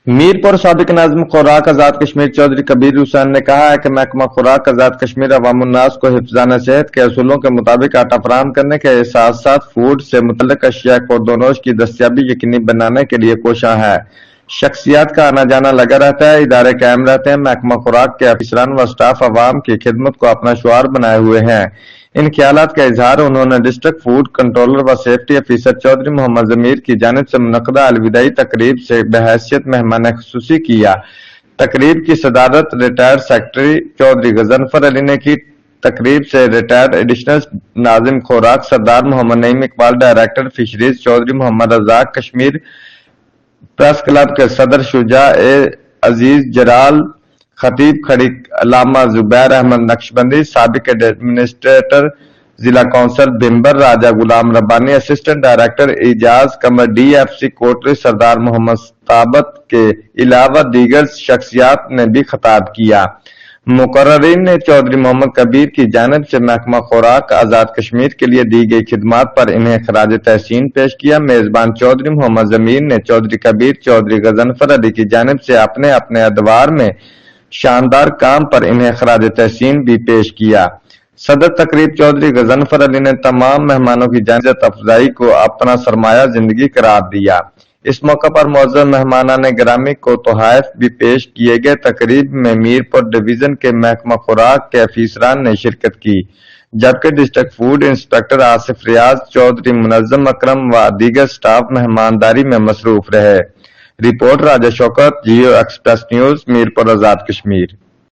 मीरपुर साबिक नाज़िम खुराक आज़ाद कश्मीर चौधरी कबीर हुसैन ने कहा है कि महकमा खुराक आज़ाद कश्मीर अवामुन्नास को हिफ्ज़ान सेहत के असूलों के मुताबिक आटा फराहम करने के साथ साथ फूड से मुतल्लिक अशिया खुर्दोनोश की दस्तयाबी यकीनी बनाने के लिए कोशा है। शख्सियात का आना जाना लगा रहता है, इदारे कायम रहते हैं। महकमा खुराक के अफसरान व स्टाफ अवाम की खिदमत को अपना शुआर बनाए हुए हैं। इन ख्यालात का इजहार उन्होंने डिस्ट्रिक्ट फूड कंट्रोलर व सेफ्टी अफसर चौधरी मोहम्मद ज़मीर की जानिब से मुनक़दा अलविदाई तकरीब से बहैसियत मेहमान खुसूसी किया। तकरीब की सदारत रिटायर्ड सेक्रेटरी चौधरी गजनफर अली ने की। तकरीब से रिटायर्ड एडिशनल नाज़िम खुराक Sardar Mohammad Naeem Iqbal, director fisheries Chaudhry Mohammad Razzaq, Kashmir press club के सदर शुजा अजीज जलाल, खतीब खड़ी अल्लामा जुबैर अहमद नक्शबंदी, साबिक एडमिनिस्ट्रेटर जिला कौंसल भिम्बर राजा गुलाम रब्बानी, असिस्टेंट डायरेक्टर एजाज कमर DFC कोटरी सरदार मोहम्मद ताबत के अलावा दीगर शख्सियात ने भी खिताब किया। मुकर्ररीन ने चौधरी मोहम्मद कबीर की जानिब से महकमा खुराक आज़ाद कश्मीर के लिए दी गई खिदमात पर इन्हें खराज तहसीन पेश किया। मेजबान चौधरी मोहम्मद ज़मीर ने चौधरी कबीर चौधरी गजनफर अली की जानिब से अपने अपने अदवार में शानदार काम पर इन्हें खराज तहसीन भी पेश किया। सदर तकरीब चौधरी गजनफर अली ने तमाम मेहमानों की इज्जत अफजाई को अपना सरमाया जिंदगी करार दिया। इस मौका पर मौजूद मेहमानान गिरामी को तोहफ़े भी पेश किए गए। तकरीब में मीरपुर डिवीजन के महकमा खुराक के अफसरान ने शिरकत की, जबकि डिस्ट्रिक्ट फूड इंस्पेक्टर आसिफ रियाज चौधरी, मुनज्जम अकरम व दीगर स्टाफ मेहमानदारी में मसरूफ रहे। रिपोर्ट राजा शौकत, जियो एक्सप्रेस न्यूज, मीरपुर आज़ाद कश्मीर।